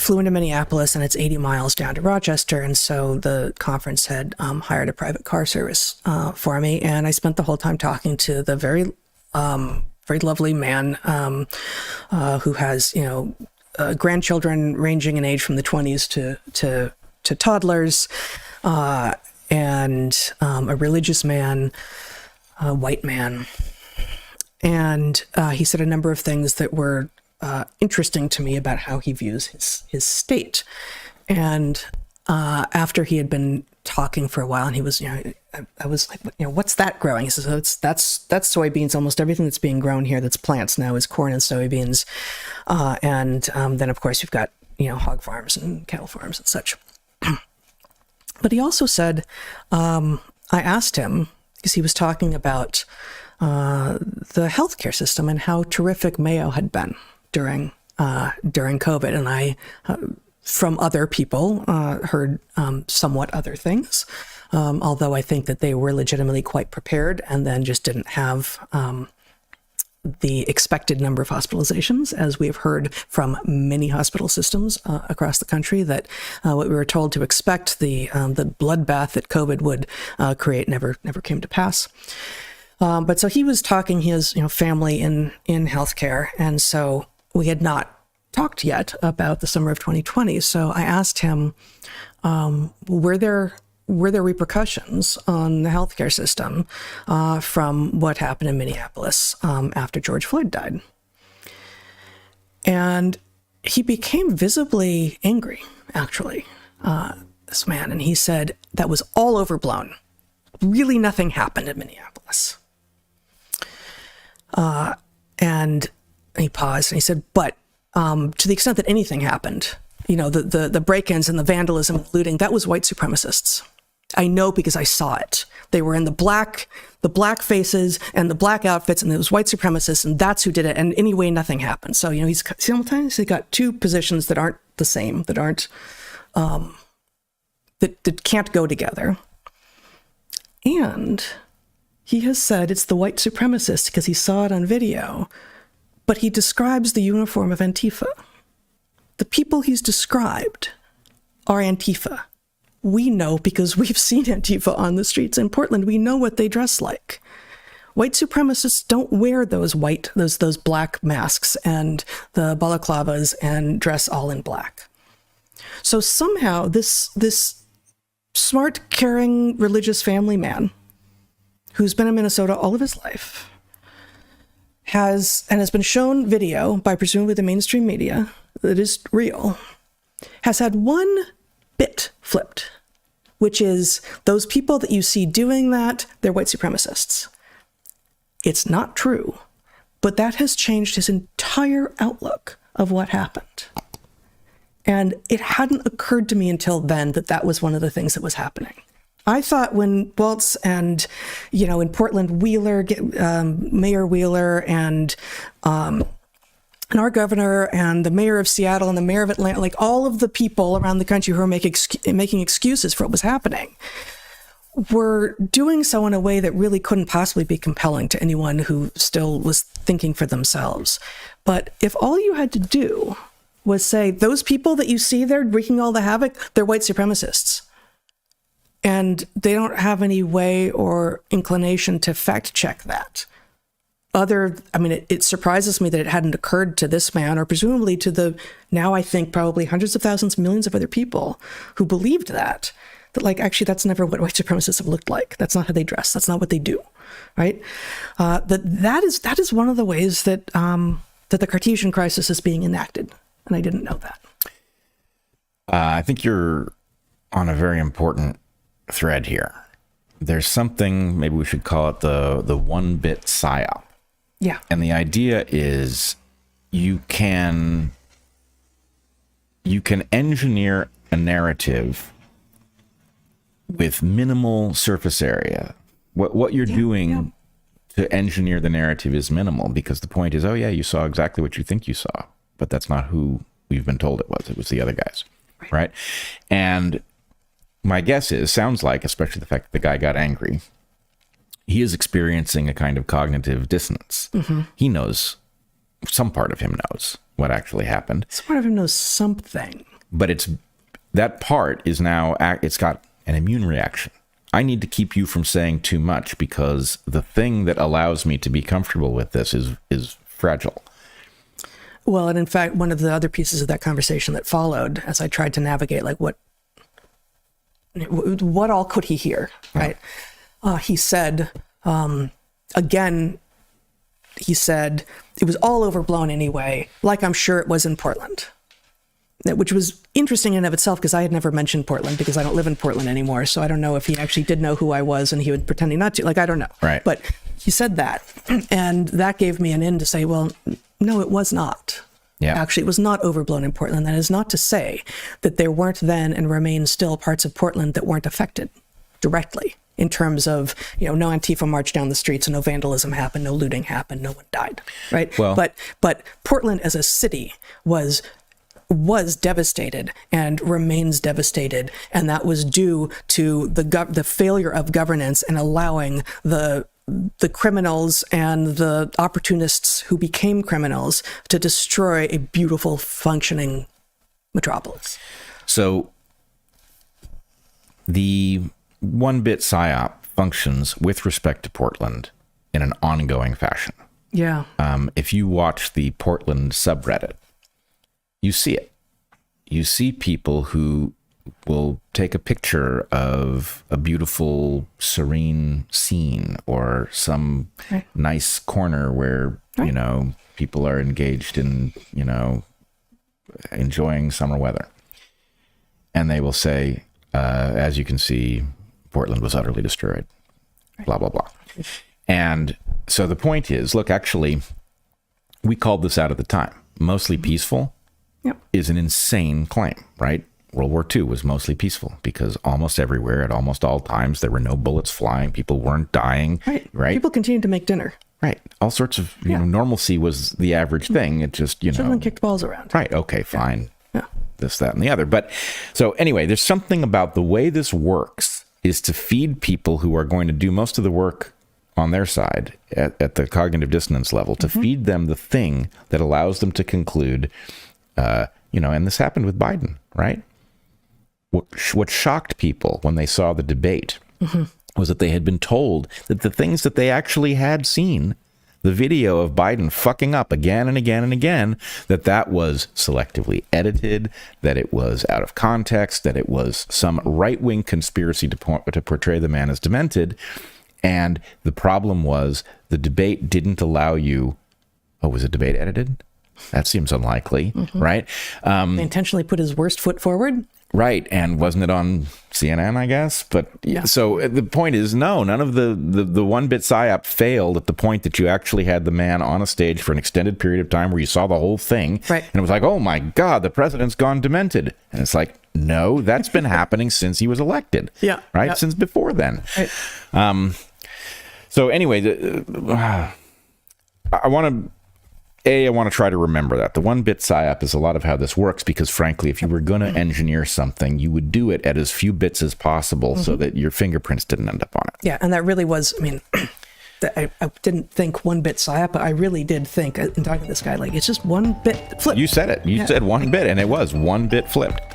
flew into Minneapolis, and it's 80 miles down to Rochester. And so the conference had hired a private car service for me. And I spent the whole time talking to the very lovely man who has, grandchildren ranging in age from the 20s to toddlers, and a religious man, a white man. And he said a number of things that were interesting to me about how he views his state. And after he had been talking for a while, and he was, I was like, what's that growing? He says, oh, that's soybeans. Almost everything that's being grown here that's plants now is corn and soybeans. And then, of course, you've got, hog farms and cattle farms and such. But he also said, I asked him, because he was talking about the healthcare system and how terrific Mayo had been during COVID. And I, from other people, heard somewhat other things, although I think that they were legitimately quite prepared and then just didn't have the expected number of hospitalizations, as we have heard from many hospital systems across the country, that what we were told to expect, the bloodbath that COVID would create, never came to pass. But so he was talking his family in healthcare, and so we had not talked yet about the summer of 2020. So I asked him, were there repercussions on the healthcare system from what happened in Minneapolis after George Floyd died? And he became visibly angry, actually, this man. And he said that was all overblown. Really nothing happened in Minneapolis. And he paused and he said, but to the extent that anything happened, the break-ins and the vandalism and looting, that was white supremacists. I know because I saw it. They were in the black faces and the black outfits, and it was white supremacists, and that's who did it. And anyway, nothing happened. So, he's simultaneously got two positions that aren't the same, that aren't, that can't go together. And he has said it's the white supremacists because he saw it on video, but he describes the uniform of Antifa. The people he's described are Antifa. We know because we've seen Antifa on the streets in Portland. We know what they dress like. White supremacists don't wear those black masks and the balaclavas and dress all in black. So somehow this smart, caring, religious family man who's been in Minnesota all of his life has been shown video by presumably the mainstream media that is real, has had one bit flipped, which is those people that you see doing that, they're white supremacists. It's not true, but that has changed his entire outlook of what happened. And it hadn't occurred to me until then that was one of the things that was happening. I thought when Waltz and, in Portland, Wheeler, Mayor Wheeler, and our governor and the mayor of Seattle and the mayor of Atlanta, like all of the people around the country who are making excuses for what was happening, were doing so in a way that really couldn't possibly be compelling to anyone who still was thinking for themselves. But if all you had to do was say, those people that you see there wreaking all the havoc, they're white supremacists. And they don't have any way or inclination to fact check that. It surprises me that it hadn't occurred to this man, or presumably to the, now I think probably hundreds of thousands, millions of other people who believed that actually that's never what white supremacists have looked like. That's not how they dress. That's not what they do, right? That is one of the ways that the Cartesian crisis is being enacted, and I didn't know that. I think you're on a very important thread here. There's something, maybe we should call it the one-bit PsyOp. Yeah. And the idea is you can engineer a narrative with minimal surface area. What you're doing to engineer the narrative is minimal, because the point is, oh yeah, you saw exactly what you think you saw, but that's not who we've been told it was. It was the other guys, right? And my guess sounds like, especially the fact that the guy got angry, he is experiencing a kind of cognitive dissonance. Mm-hmm. He knows, some part of him knows what actually happened. Some part of him knows something. But that part is now, it's got an immune reaction. I need to keep you from saying too much because the thing that allows me to be comfortable with this is fragile. Well, and in fact, one of the other pieces of that conversation that followed, as I tried to navigate, like what all could he hear, right? He said, again, he said, it was all overblown anyway, like I'm sure it was in Portland. Which was interesting in and of itself because I had never mentioned Portland because I don't live in Portland anymore. So I don't know if he actually did know who I was and he was pretending not to. Like, I don't know. Right. But he said that. And that gave me an in to say, well, no, it was not. Yeah. Actually, it was not overblown in Portland. That is not to say that there weren't then and remain still parts of Portland that weren't affected directly in terms of, no Antifa marched down the streets and no vandalism happened, no looting happened, no one died. Right. Well, but Portland as a city was devastated and remains devastated, and that was due to the failure of governance and allowing the criminals and the opportunists who became criminals to destroy a beautiful, functioning metropolis. So the one-bit PsyOp functions with respect to Portland in an ongoing fashion. Yeah. If you watch the Portland subreddit, you see it. You see people who will take a picture of a beautiful, serene scene or some nice corner where, people are engaged in, enjoying summer weather. And they will say, as you can see, Portland was utterly destroyed, blah, blah, blah. And so the point is, look, actually, we called this out at the time. Mostly peaceful. Yep. Is an insane claim, right? World War II was mostly peaceful because almost everywhere at almost all times there were no bullets flying, people weren't dying, right? People continued to make dinner. Right. All sorts of, normalcy was the average thing. It just, Children kicked balls around. Right. Okay, fine. Yeah. This, that, and the other. But so anyway, there's something about the way this works is to feed people who are going to do most of the work on their side at the cognitive dissonance level, to feed them the thing that allows them to conclude, and this happened with Biden, right? What shocked people when they saw the debate was that they had been told that the things that they actually had seen, the video of Biden fucking up again and again and again, that was selectively edited, that it was out of context, that it was some right-wing conspiracy to portray the man as demented. And the problem was the debate didn't allow you... Oh, was the debate edited? That seems unlikely, right? They intentionally put his worst foot forward. Right. And wasn't it on CNN, I guess? But so the point is, no, none of the one-bit PsyOp failed at the point that you actually had the man on a stage for an extended period of time where you saw the whole thing. Right. And it was like, oh my God, the president's gone demented. And it's like, no, that's been happening since he was elected. Yeah. Right. Yep. Since before then. Right. So anyway, I want to try to remember that. The one-bit PsyOp is a lot of how this works because, frankly, if you were going to engineer something, you would do it at as few bits as possible so that your fingerprints didn't end up on it. Yeah, and that really was, I didn't think one-bit PsyOp, but I really did think, in talking to this guy, like, it's just one bit flipped. You said it. You said one bit, and it was one bit flipped.